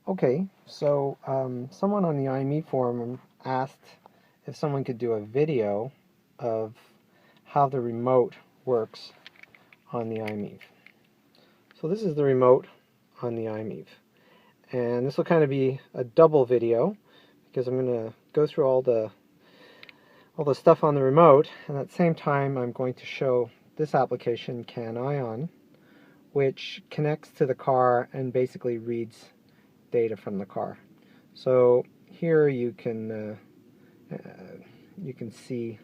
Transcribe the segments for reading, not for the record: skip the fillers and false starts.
Okay, so someone on the Imiev forum asked if someone could do a video of how the remote works on the Imiev. So this is the remote on the Imiev. And this will kind of be a double video because I'm going to go through all the stuff on the remote, and at the same time I'm going to show this application, canion, which connects to the car and basically reads data from the car. So here you can see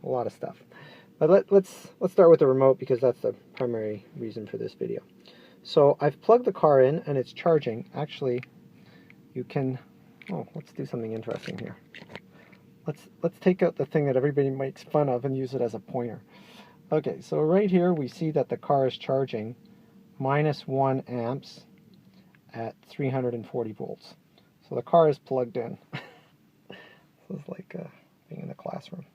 a lot of stuff. But let's start with the remote because that's the primary reason for this video. So I've plugged the car in and it's charging. Actually, you can. Oh, let's do something interesting here. Let's take out the thing that everybody makes fun of and use it as a pointer. Okay, so right here we see that the car is charging -1 amps at 340 volts. So the car is plugged in. This is like being in a classroom.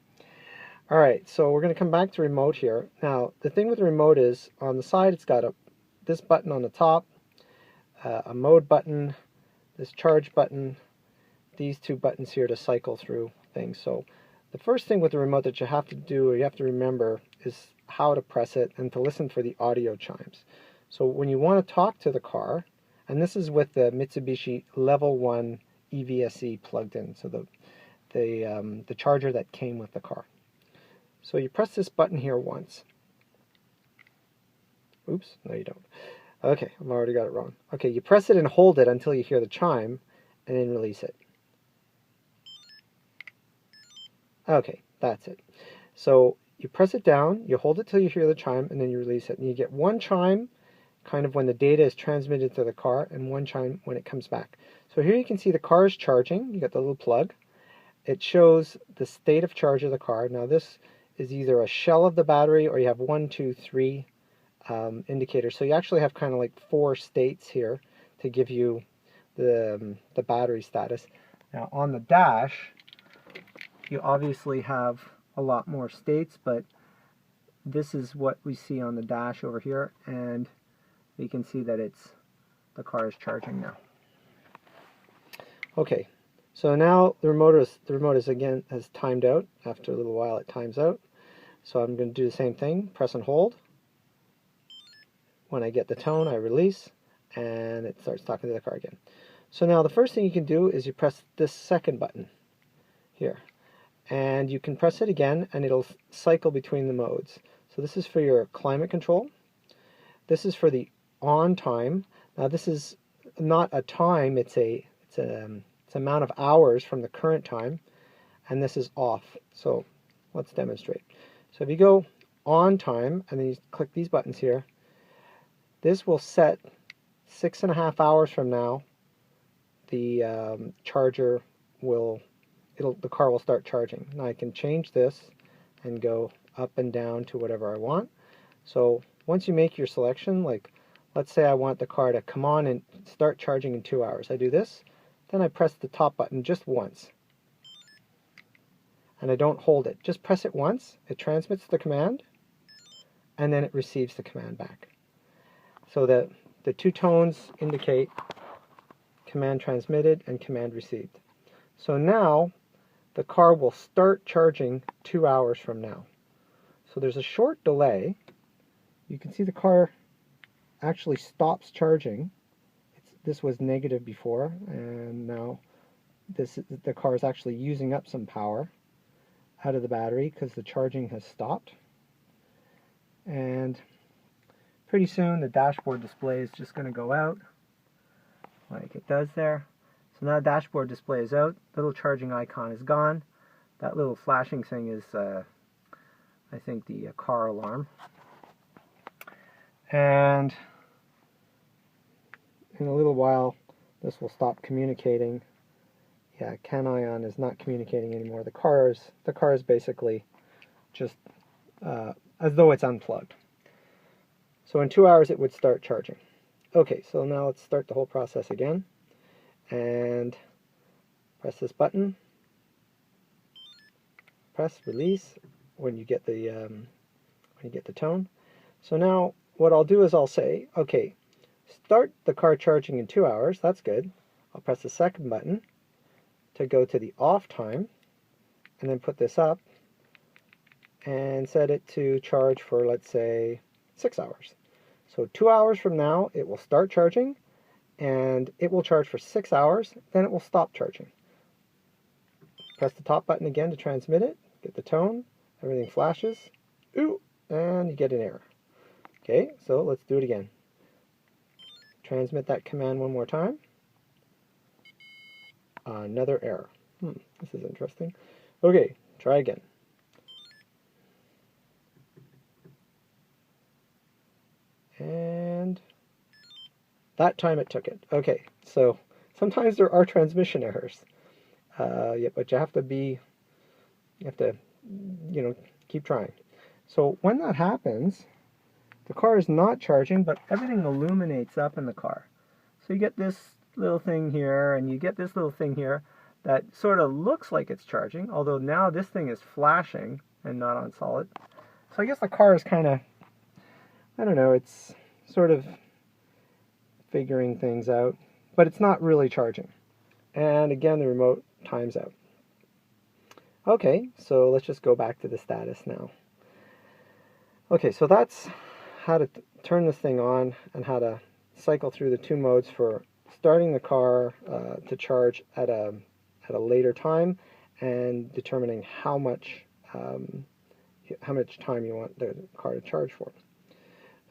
All right, so we're going to come back to remote here. Now, the thing with the remote is on the side it's got this button on the top, a mode button, this charge button, these two buttons here to cycle through things. So the first thing with the remote that you have to do, or you have to remember, is how to press it and to listen for the audio chimes. So when you want to talk to the car, and this is with the Mitsubishi Level 1 EVSE plugged in, so the charger that came with the car. So you press this button here once. Oops, no you don't. Okay, I've already got it wrong. Okay, you press it and hold it until you hear the chime, and then release it. Okay, that's it. So you press it down, you hold it till you hear the chime, and then you release it. And you get one chime kind of when the data is transmitted to the car, and one chime when it comes back. So here you can see the car is charging. You got the little plug. It shows the state of charge of the car. Now this is either a shell of the battery, or you have 1, 2, 3 indicators. So you actually have kind of like 4 states here to give you the battery status. Now on the dash, you obviously have a lot more states, but this is what we see on the dash over here, and you can see that the car is charging now. Okay, so now the remote is again has timed out. After a little while it times out. So I'm going to do the same thing, press and hold. When I get the tone, I release, and it starts talking to the car again. So now the first thing you can do is you press this second button here. And you can press it again, and it'll cycle between the modes. So this is for your climate control. This is for the on time. Now this is not a time, it's an amount of hours from the current time, and this is off. So let's demonstrate. So if you go on time, and then you click these buttons here, this will set 6.5 hours from now. The charger will, the car will start charging. Now I can change this and go up and down to whatever I want. So once you make your selection, like let's say I want the car to come on and start charging in 2 hours. I do this, then I press the top button just once. And I don't hold it. Just press it once, it transmits the command, and then it receives the command back. So the two tones indicate command transmitted and command received. So now the car will start charging 2 hours from now. So there's a short delay. You can see the car actually stops charging. This was negative before, and now the car is actually using up some power out of the battery because the charging has stopped. And pretty soon the dashboard display is just going to go out like it does there. So now dashboard display is out, little charging icon is gone. That little flashing thing is, I think, the car alarm. And in a little while, this will stop communicating. Yeah, canion is not communicating anymore. The car is basically just as though it's unplugged. So in 2 hours, it would start charging. Okay, so now let's start the whole process again. And press this button. Press release when you get the tone. So now what I'll do is I'll say, okay, start the car charging in 2 hours. That's good. I'll press the second button to go to the off time, and then put this up and set it to charge for, let's say, 6 hours. So 2 hours from now, it will start charging, and it will charge for 6 hours, then it will stop charging. Press the top button again to transmit it, get the tone, everything flashes, ooh, and you get an error. Okay, so let's do it again. Transmit that command one more time. Another error. This is interesting. Okay, try again. And that time it took it. Okay, so sometimes there are transmission errors. Yeah, but you have to, keep trying. So when that happens, the car is not charging, but everything illuminates up in the car. So you get this little thing here, and you get this little thing here that sort of looks like it's charging, although now this thing is flashing and not on solid. So I guess the car is kind of, I don't know, it's sort of figuring things out, but it's not really charging. And again, the remote times out. Okay, so let's just go back to the status now. Okay, so that's how to turn this thing on and how to cycle through the two modes for starting the car to charge at a later time, and determining how much time you want the car to charge for.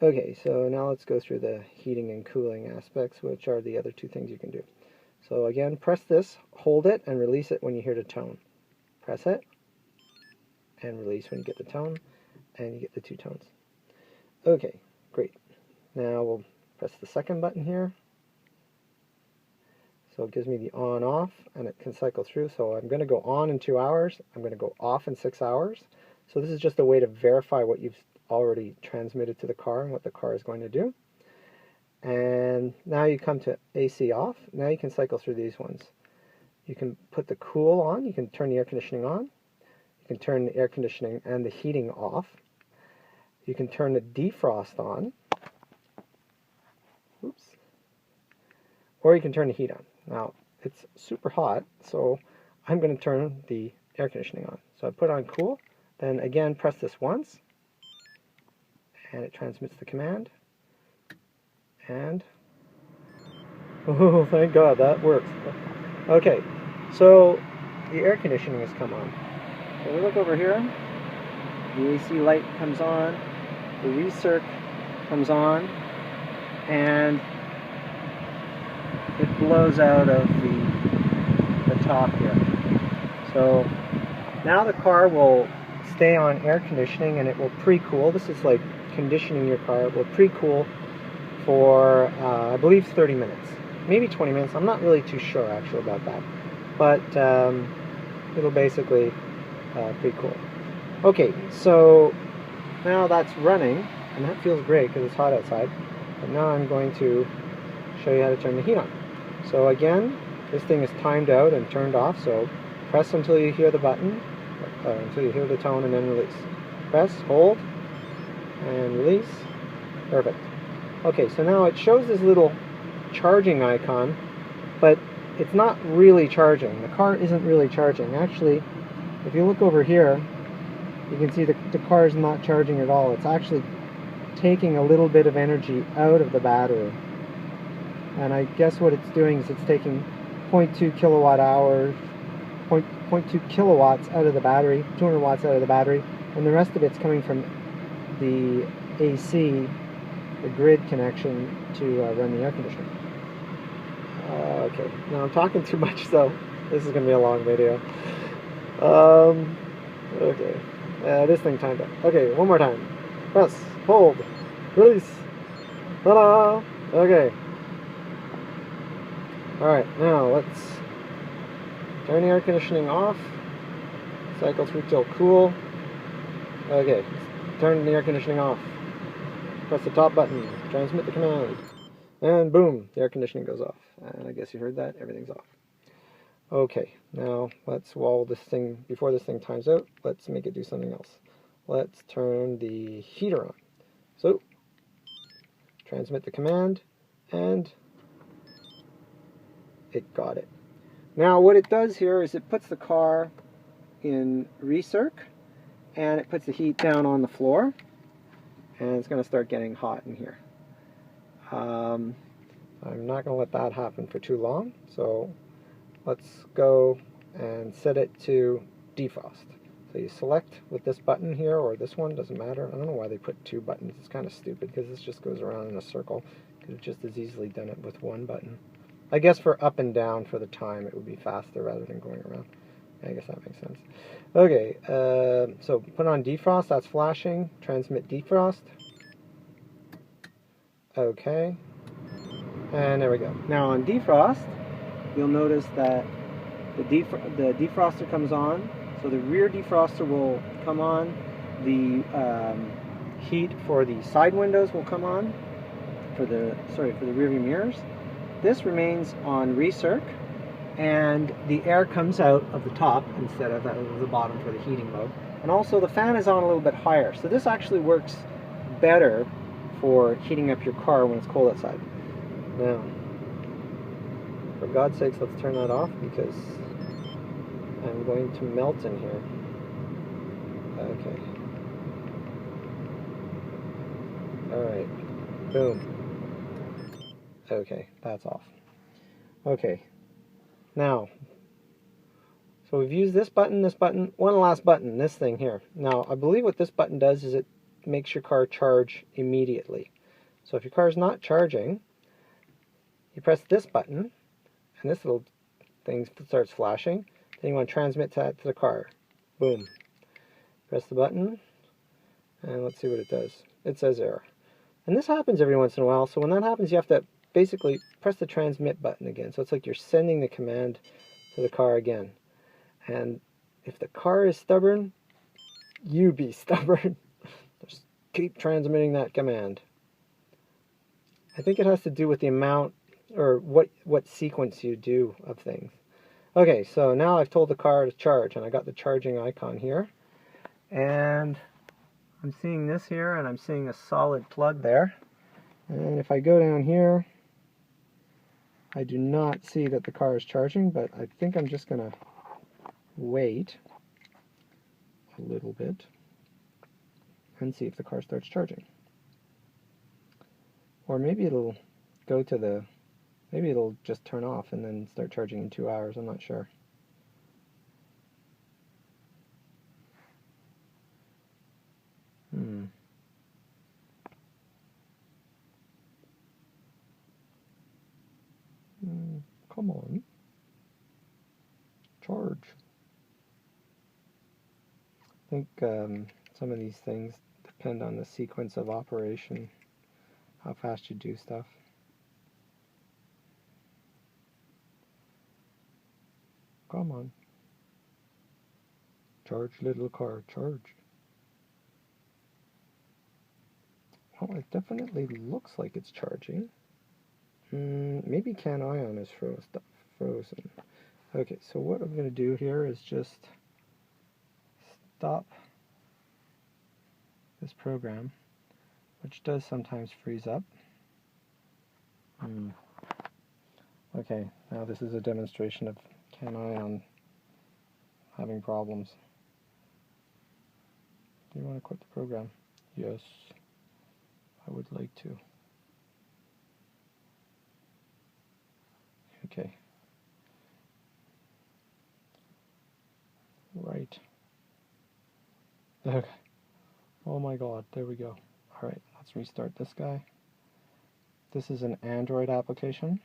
Okay, so now let's go through the heating and cooling aspects, which are the other two things you can do. So again, press this, hold it, and release it when you hear the tone. Press it, and release when you get the tone, and you get the two tones. Okay, great. Now we'll press the second button here. So it gives me the on-off, and it can cycle through. So I'm going to go on in 2 hours. I'm going to go off in 6 hours. So this is just a way to verify what you've already transmitted to the car and what the car is going to do. And now you come to AC off. Now you can cycle through these ones. You can put the cool on. You can turn the air conditioning on. You can turn the air conditioning and the heating off. You can turn the defrost on. Oops. Or you can turn the heat on. Now, it's super hot, so I'm going to turn the air conditioning on. So I put on cool, then again press this once, and it transmits the command. And, oh, thank God, that works. Okay, so the air conditioning has come on. So we look over here, the AC light comes on, the recirc comes on, and it blows out of the top here. So now the car will stay on air conditioning, and it will pre-cool. This is like conditioning your car. It will pre-cool for, I believe, 30 minutes. Maybe 20 minutes. I'm not really too sure, actually, about that. But it'll basically pre-cool. Okay, so now that's running, and that feels great because it's hot outside. But now I'm going to show you how to turn the heat on. So again, this thing is timed out and turned off, so press until you hear the button, until you hear the tone, and then release. Press, hold, and release. Perfect. Okay, so now it shows this little charging icon, but it's not really charging. The car isn't really charging. Actually, if you look over here, you can see the car is not charging at all. It's actually taking a little bit of energy out of the battery. And I guess what it's doing is it's taking 0.2 kilowatt hours, 0.2 kilowatts out of the battery, 200 watts out of the battery, and the rest of it's coming from the AC, the grid connection, to run the air conditioner. Okay, now I'm talking too much, so this is going to be a long video. Okay, this thing timed up. Okay, one more time. Press, hold, release. Ta-da! Okay. Alright, now let's turn the air conditioning off, cycle through till cool. Okay, turn the air conditioning off. Press the top button, transmit the command, and boom, the air conditioning goes off. And I guess you heard that, everything's off. Okay, now while this thing, before this thing times out, let's make it do something else. Let's turn the heater on. So, transmit the command, and it got it. Now what it does here is it puts the car in recirc, and it puts the heat down on the floor, and it's going to start getting hot in here. I'm not going to let that happen for too long, so let's go and set it to defrost. So you select with this button here, or this one, doesn't matter. I don't know why they put two buttons. It's kind of stupid because this just goes around in a circle. Could have just as easily done it with one button. I guess for up and down for the time it would be faster rather than going around. I guess that makes sense. Okay, so put on defrost, that's flashing. Transmit defrost. Okay, and there we go. Now on defrost, you'll notice that the defroster comes on, so the rear defroster will come on, the heat for the side windows will come on, for the rear view mirrors. This remains on recirc, and the air comes out of the top instead of out of the bottom for the heating mode. And also the fan is on a little bit higher, so this actually works better for heating up your car when it's cold outside. Now, for God's sakes, let's turn that off because I'm going to melt in here. Okay. Alright. Boom. Okay, that's off. Okay. Now, so we've used this button, one last button, this thing here. Now, I believe what this button does is it makes your car charge immediately. So if your car is not charging, you press this button, and this little thing starts flashing. Then you want to transmit that to the car. Boom. Press the button, and let's see what it does. It says error. And this happens every once in a while, so when that happens, you have to basically press the transmit button again. So it's like you're sending the command to the car again. And if the car is stubborn, you be stubborn. Just keep transmitting that command. I think it has to do with the amount or what sequence you do of things. Okay, so now I've told the car to charge, and I got the charging icon here. And I'm seeing this here, and I'm seeing a solid plug there. And if I go down here, I do not see that the car is charging, but I think I'm just going to wait a little bit and see if the car starts charging. Or maybe it'll go to the, maybe it'll just turn off and then start charging in 2 hours, I'm not sure. Come on. Charge. I think some of these things depend on the sequence of operation, how fast you do stuff. Come on. Charge, little car, charge. Well, it definitely looks like it's charging. Maybe canion is frozen. Okay, so what I'm going to do here is just stop this program, which does sometimes freeze up. Okay, now this is a demonstration of canion having problems. Do you want to quit the program? Yes, I would like to. Okay. Right. Okay. Oh my god, there we go. Alright, let's restart this guy. This is an Android application.